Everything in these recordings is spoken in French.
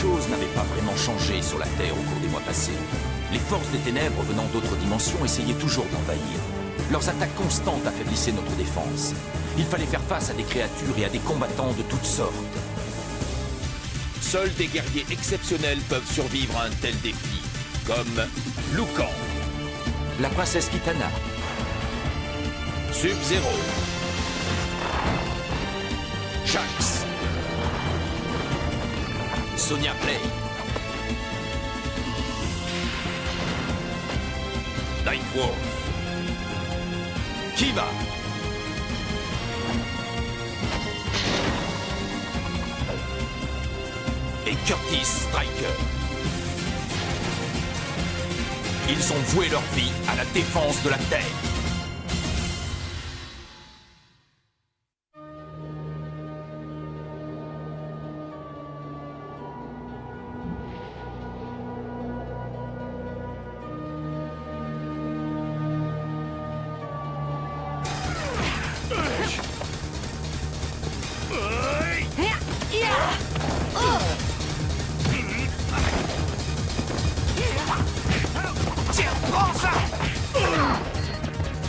choses n'avaient pas vraiment changé sur la Terre au cours des mois passés. Les forces des ténèbres venant d'autres dimensions essayaient toujours d'envahir. Leurs attaques constantes affaiblissaient notre défense. Il fallait faire face à des créatures et à des combattants de toutes sortes. Seuls des guerriers exceptionnels peuvent survivre à un tel défi, comme Liu Kang, La princesse Kitana, Sub-Zero, Jax, Sonya Blade, Nightwolf, Kiba, et Curtis Striker. Ils ont voué leur vie à la défense de la Terre.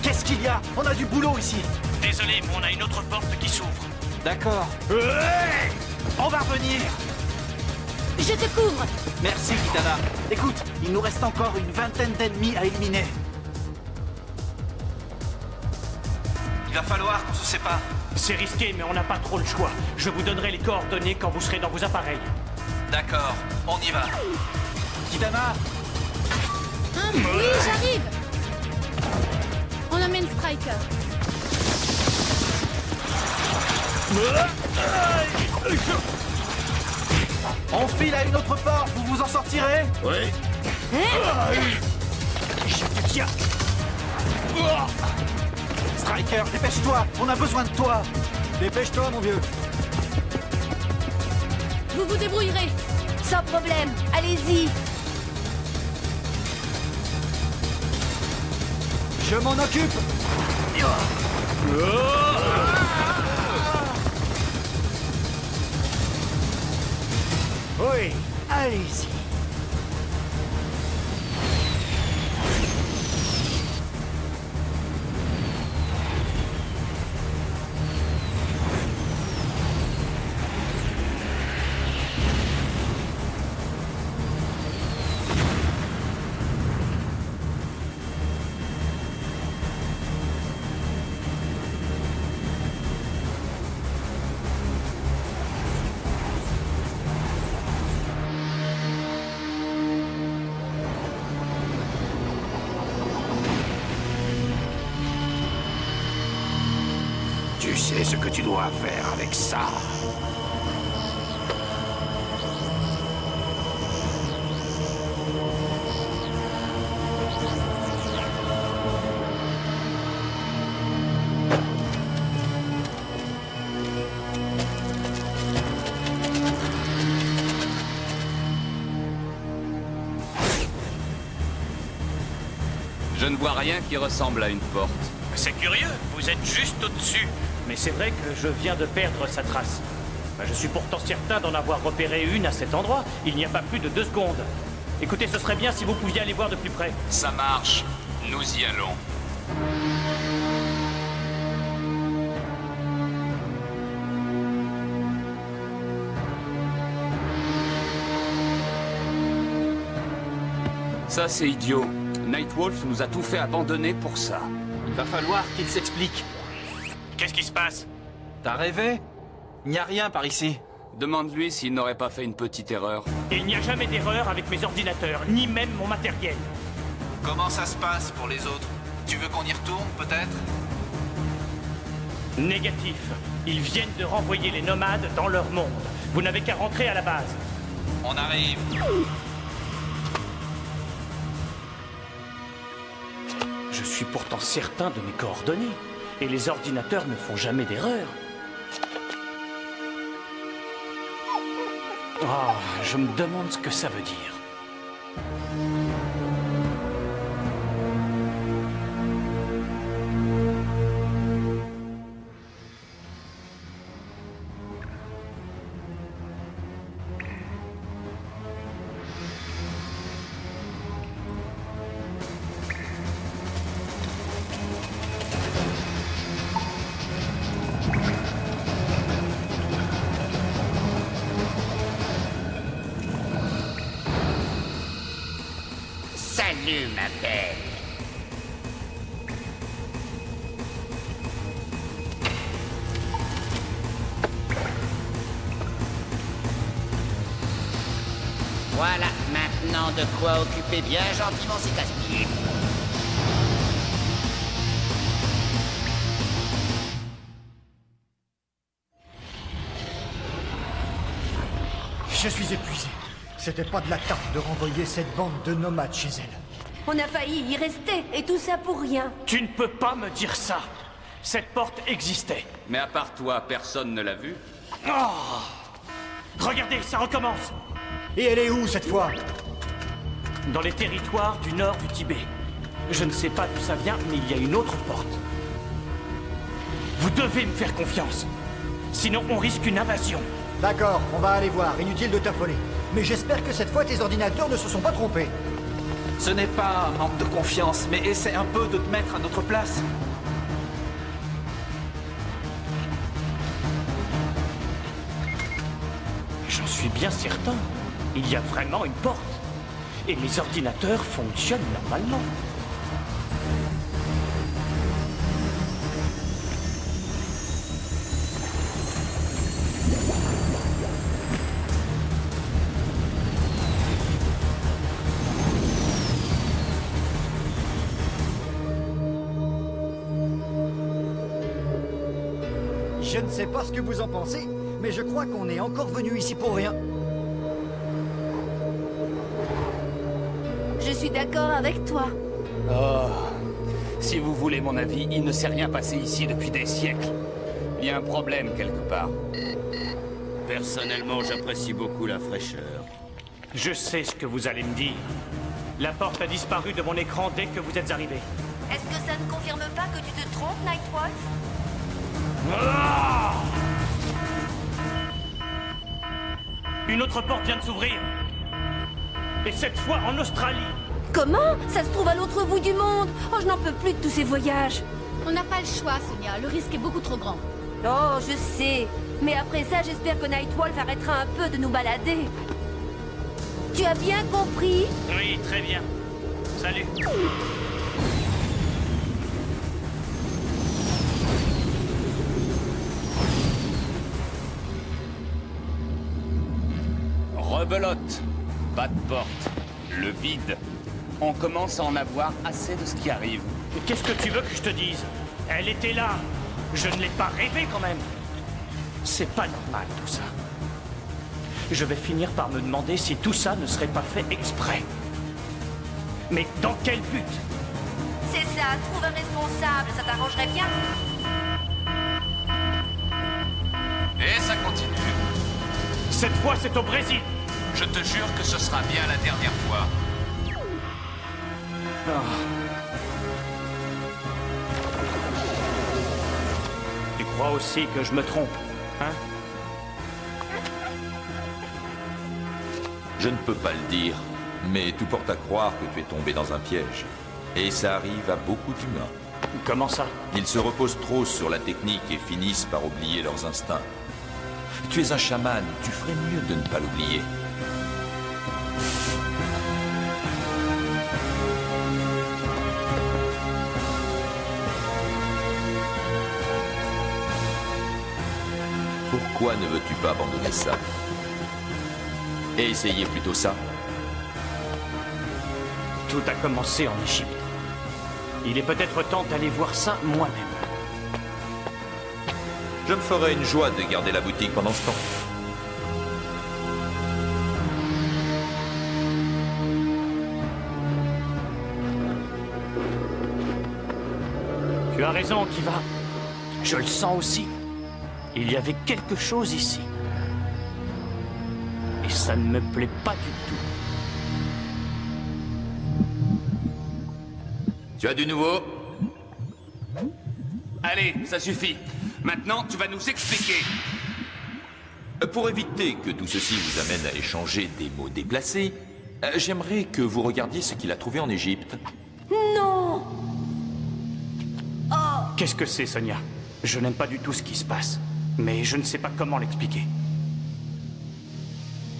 Qu'est-ce qu'il y a? On a du boulot ici. Désolé, mais on a une autre porte qui s'ouvre. D'accord. On va revenir. Je te couvre. Merci, Kitana. Écoute, il nous reste encore une vingtaine d'ennemis à éliminer. Il va falloir qu'on se sépare. C'est risqué, mais on n'a pas trop le choix. Je vous donnerai les coordonnées quand vous serez dans vos appareils. D'accord, on y va. Kitana, Oui, j'arrive. On emmène Striker. on file à une autre porte, vous vous en sortirez? oui, Je te tiens. Striker, dépêche-toi, on a besoin de toi. Dépêche-toi, mon vieux. Vous vous débrouillerez. Sans problème. Allez-y. Je m'en occupe. Oui, allez-y. tu sais ce que tu dois faire avec ça. Je ne vois rien qui ressemble à une porte. C'est curieux, vous êtes juste au-dessus. Mais c'est vrai que je viens de perdre sa trace. Je suis pourtant certain d'en avoir repéré une à cet endroit, il n'y a pas plus de 2 secondes. Écoutez, ce serait bien si vous pouviez aller voir de plus près. Ça marche. Nous y allons. Ça, c'est idiot. Nightwolf nous a tout fait abandonner pour ça. Il va falloir qu'il s'explique. Qu'est-ce qui se passe? T'as rêvé? Il n'y a rien par ici. Demande-lui s'il n'aurait pas fait une petite erreur. Il n'y a jamais d'erreur avec mes ordinateurs, ni même mon matériel. Comment ça se passe pour les autres? Tu veux qu'on y retourne, peut-être? Négatif. Ils viennent de renvoyer les nomades dans leur monde. Vous n'avez qu'à rentrer à la base. On arrive. Je suis pourtant certain de mes coordonnées. Et les ordinateurs ne font jamais d'erreur. Oh, je me demande ce que ça veut dire. Bienvenue, ma belle. Voilà maintenant de quoi occuper bien gentiment ses casse-pieds. Je suis épuisé. C'était pas de la tarte de renvoyer cette bande de nomades chez elle. On a failli y rester, et tout ça pour rien. Tu ne peux pas me dire ça. Cette porte existait. Mais à part toi, personne ne l'a vue. Oh! Regardez, ça recommence. Et elle est où cette fois? Dans les territoires du nord du Tibet. Je ne sais pas d'où ça vient, mais il y a une autre porte. Vous devez me faire confiance. Sinon, on risque une invasion. D'accord, on va aller voir, inutile de t'affoler. Mais j'espère que cette fois tes ordinateurs ne se sont pas trompés. Ce n'est pas un manque de confiance, mais essaie un peu de te mettre à notre place. J'en suis bien certain. Il y a vraiment une porte. Et mes ordinateurs fonctionnent normalement. Je ne sais pas ce que vous en pensez, mais je crois qu'on est encore venu ici pour rien. Je suis d'accord avec toi. Oh. Si vous voulez mon avis, il ne s'est rien passé ici depuis des siècles. Il y a un problème quelque part. Personnellement, j'apprécie beaucoup la fraîcheur. Je sais ce que vous allez me dire. La porte a disparu de mon écran dès que vous êtes arrivé. Est-ce que ça ne confirme pas que tu te trompes, Nightwolf? Ah! Une autre porte vient de s'ouvrir. Et cette fois en Australie. Comment? Ça se trouve à l'autre bout du monde. Oh, je n'en peux plus de tous ces voyages. On n'a pas le choix, Sonia. Le risque est beaucoup trop grand. Oh, je sais. Mais après ça, j'espère que Nightwolf arrêtera un peu de nous balader. Tu as bien compris? Oui, très bien. Salut. Rebelote. Pas de porte. Le vide. On commence à en avoir assez de ce qui arrive. Qu'est-ce que tu veux que je te dise? Elle était là. Je ne l'ai pas rêvé quand même. C'est pas normal tout ça. Je vais finir par me demander si tout ça ne serait pas fait exprès. Mais dans quel but? C'est ça, trouve un responsable, ça t'arrangerait bien. Et ça continue. Cette fois, c'est au Brésil. Je te jure que ce sera bien la dernière fois. Tu crois aussi que je me trompe, hein? Je ne peux pas le dire, mais tout porte à croire que tu es tombé dans un piège. Et ça arrive à beaucoup d'humains. Comment ça? Ils se reposent trop sur la technique et finissent par oublier leurs instincts. Tu es un chaman, tu ferais mieux de ne pas l'oublier. Pourquoi ne veux-tu pas abandonner ça? Et essayer plutôt ça? Tout a commencé en Égypte. Il est peut-être temps d'aller voir ça moi-même. Je me ferais une joie de garder la boutique pendant ce temps. Tu as raison, Kiva. Je le sens aussi. Il y avait quelque chose ici. Et ça ne me plaît pas du tout. Tu as du nouveau? Allez, ça suffit. Maintenant, tu vas nous expliquer. Pour éviter que tout ceci vous amène à échanger des mots déplacés, j'aimerais que vous regardiez ce qu'il a trouvé en Égypte. Non! Oh! Qu'est-ce que c'est, Sonia? Je n'aime pas du tout ce qui se passe. Mais je ne sais pas comment l'expliquer.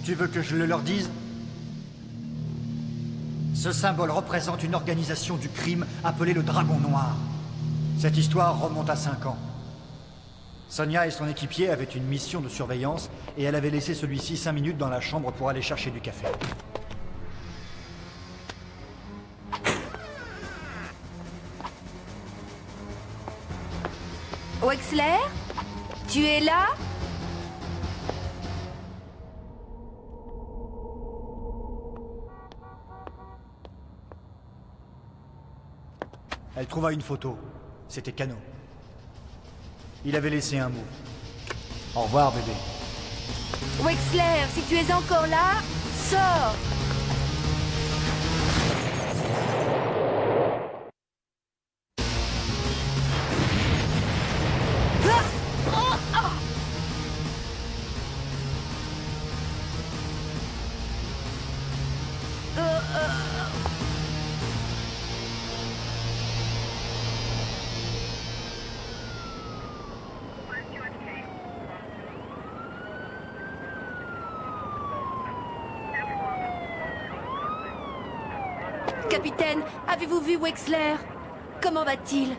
Tu veux que je le leur dise? Ce symbole représente une organisation du crime appelée le Dragon Noir. Cette histoire remonte à 5 ans. Sonia et son équipier avaient une mission de surveillance et elle avait laissé celui-ci 5 minutes dans la chambre pour aller chercher du café. Wexler? Tu es là? Elle trouva une photo. C'était Kano. Il avait laissé un mot. Au revoir, bébé. Wexler, si tu es encore là, sors! Capitaine, avez-vous vu Wexler? Comment va-t-il?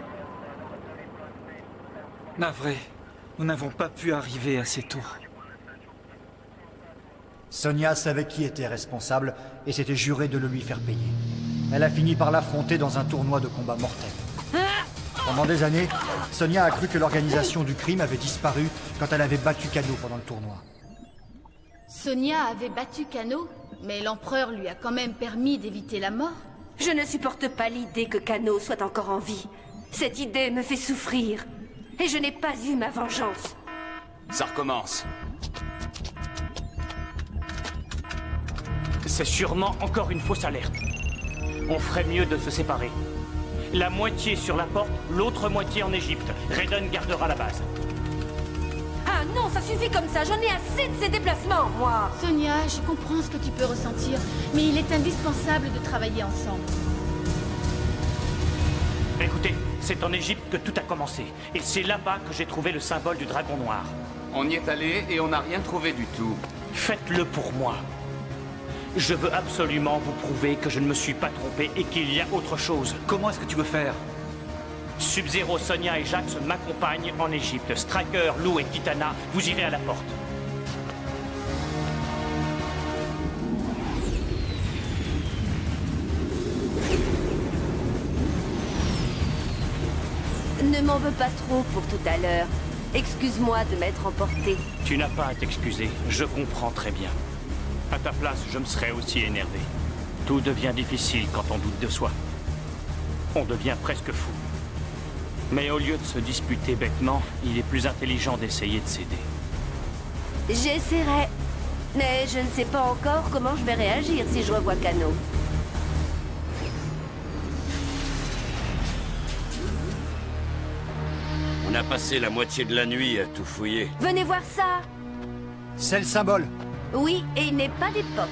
Navré, nous n'avons pas pu arriver assez tôt. Sonia savait qui était responsable et s'était juré de le lui faire payer. Elle a fini par l'affronter dans un tournoi de combat mortel. Pendant des années, Sonia a cru que l'organisation du crime avait disparu quand elle avait battu Kano pendant le tournoi. Sonia avait battu Kano, mais l'empereur lui a quand même permis d'éviter la mort. Je ne supporte pas l'idée que Kano soit encore en vie. Cette idée me fait souffrir. Et je n'ai pas eu ma vengeance. Ça recommence. C'est sûrement encore une fausse alerte. On ferait mieux de se séparer. La moitié sur la porte, l'autre moitié en Égypte. Raiden gardera la base. Ah non, ça suffit comme ça. J'en ai assez de ces déplacements, moi. Sonia, je comprends ce que tu peux ressentir, mais il est indispensable de travailler ensemble. Écoutez, c'est en Égypte que tout a commencé. Et c'est là-bas que j'ai trouvé le symbole du dragon noir. On y est allé et on n'a rien trouvé du tout. Faites-le pour moi. Je veux absolument vous prouver que je ne me suis pas trompé et qu'il y a autre chose. Comment est-ce que tu veux faire? Sub-Zero, Sonia et Jax m'accompagnent en Égypte. Striker, Lou et Kitana, vous irez à la porte. Ne m'en veux pas trop pour tout à l'heure. Excuse-moi de m'être emporté. Tu n'as pas à t'excuser, je comprends très bien. À ta place, je me serais aussi énervé. Tout devient difficile quand on doute de soi. On devient presque fou. Mais au lieu de se disputer bêtement, il est plus intelligent d'essayer de s'aider. J'essaierai. Mais je ne sais pas encore comment je vais réagir si je revois Kano. On a passé la moitié de la nuit à tout fouiller. Venez voir ça. C'est le symbole. Oui, et il n'est pas d'époque.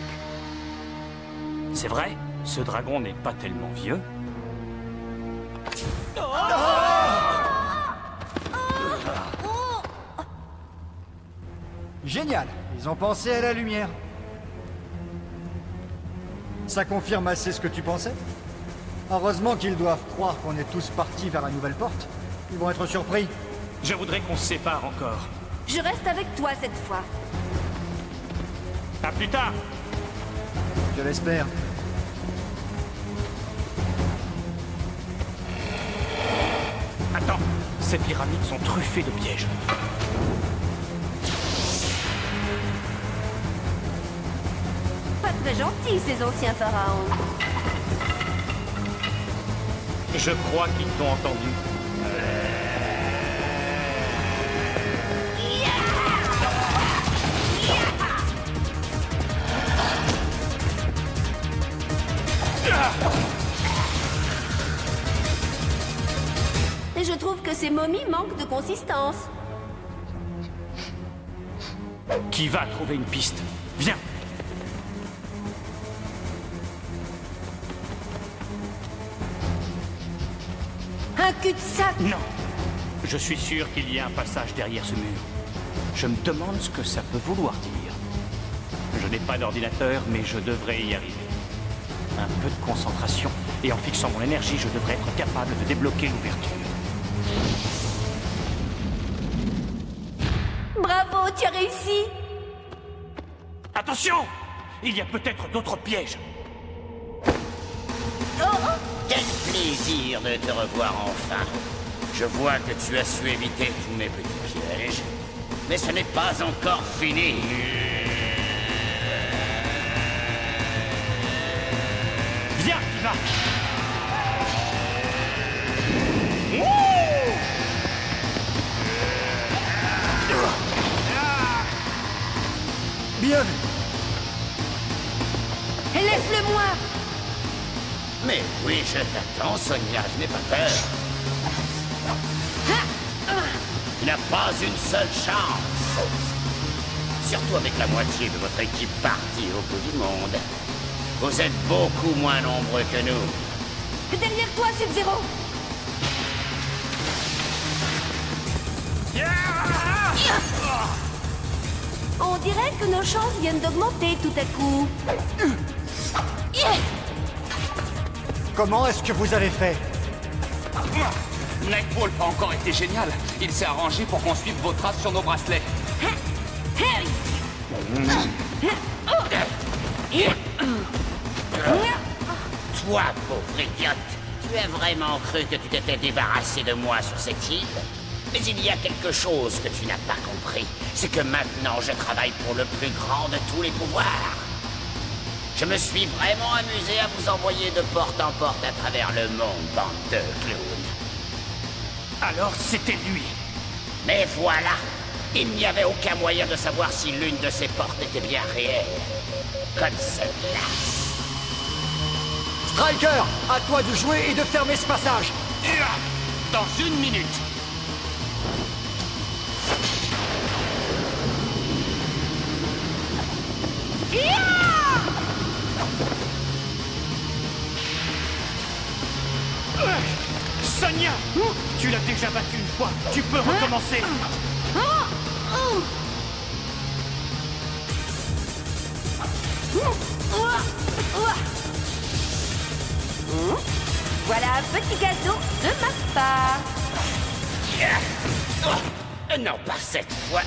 C'est vrai, ce dragon n'est pas tellement vieux. Génial. Ils ont pensé à la lumière. Ça confirme assez ce que tu pensais. Heureusement qu'ils doivent croire qu'on est tous partis vers la nouvelle porte. Ils vont être surpris. Je voudrais qu'on se sépare encore. Je reste avec toi cette fois. À plus tard. Je l'espère. Attends, ces pyramides sont truffées de pièges. Pas très gentils, ces anciens pharaons. Je crois qu'ils t'ont entendu. Et je trouve que ces momies manquent de consistance. Qui va trouver une piste? Viens. Un cul-de-sac. Non. Je suis sûr qu'il y a un passage derrière ce mur. Je me demande ce que ça peut vouloir dire. Je n'ai pas d'ordinateur, mais je devrais y arriver. Un peu de concentration, et en fixant mon énergie, je devrais être capable de débloquer l'ouverture. Bravo, tu as réussi! Attention! Il y a peut-être d'autres pièges. Quel plaisir de te revoir enfin. Je vois que tu as su éviter tous mes petits pièges. Mais ce n'est pas encore fini. Viens, Kiva! Bien vu. Laisse-le-moi! Mais oui, je t'attends, Sonia, je n'ai pas peur. Tu n'as pas une seule chance. Surtout avec la moitié de votre équipe partie au bout du monde. Vous êtes beaucoup moins nombreux que nous. Derrière toi, Sub-Zero! On dirait que nos chances viennent d'augmenter tout à coup. Comment est-ce que vous avez fait? Nightwolf a encore été génial. Il s'est arrangé pour qu'on suive vos traces sur nos bracelets. Toi, pauvre idiote, tu as vraiment cru que tu t'étais débarrassé de moi sur cette île? Mais il y a quelque chose que tu n'as pas compris. C'est que maintenant, je travaille pour le plus grand de tous les pouvoirs. Je me suis vraiment amusé à vous envoyer de porte en porte à travers le monde, bande de clowns. Alors c'était lui. Mais voilà, il n'y avait aucun moyen de savoir si l'une de ces portes était bien réelle. Comme celle-là. Striker, à toi de jouer et de fermer ce passage. Dans 1 minute. Sonia! Tu l'as déjà battu une fois. Tu peux recommencer. Voilà un petit cadeau de ma part. Non, pas cette fois.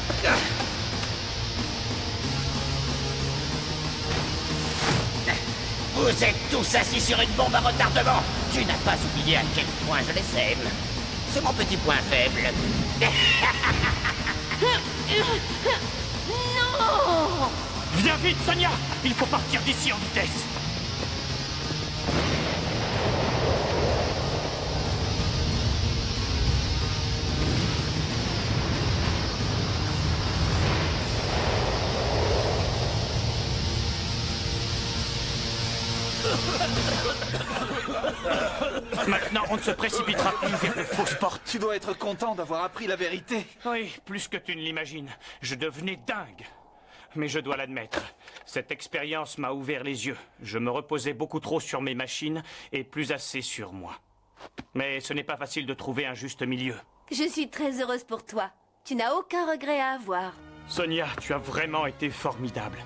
Vous êtes tous assis sur une bombe à retardement. Tu n'as pas oublié à quel point je les aime. C'est mon petit point faible. Non! Viens vite, Sonia! Il faut partir d'ici en vitesse. Maintenant, on ne se précipitera plus vers de fausses portes. Tu dois être content d'avoir appris la vérité. Oui, plus que tu ne l'imagines. Je devenais dingue. Mais je dois l'admettre, cette expérience m'a ouvert les yeux. Je me reposais beaucoup trop sur mes machines et plus assez sur moi. Mais ce n'est pas facile de trouver un juste milieu. Je suis très heureuse pour toi. Tu n'as aucun regret à avoir. Sonia, tu as vraiment été formidable.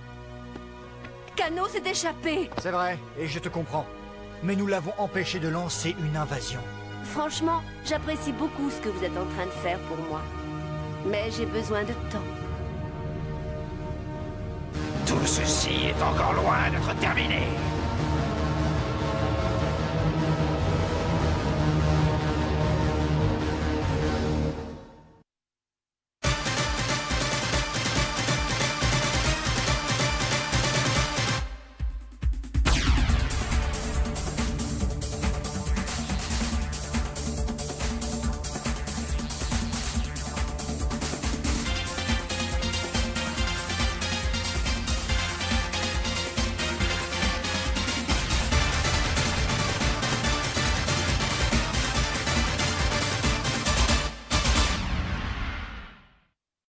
Kano s'est échappé. C'est vrai, et je te comprends. Mais nous l'avons empêché de lancer une invasion. Franchement, j'apprécie beaucoup ce que vous êtes en train de faire pour moi. Mais j'ai besoin de temps. Tout ceci est encore loin d'être terminé.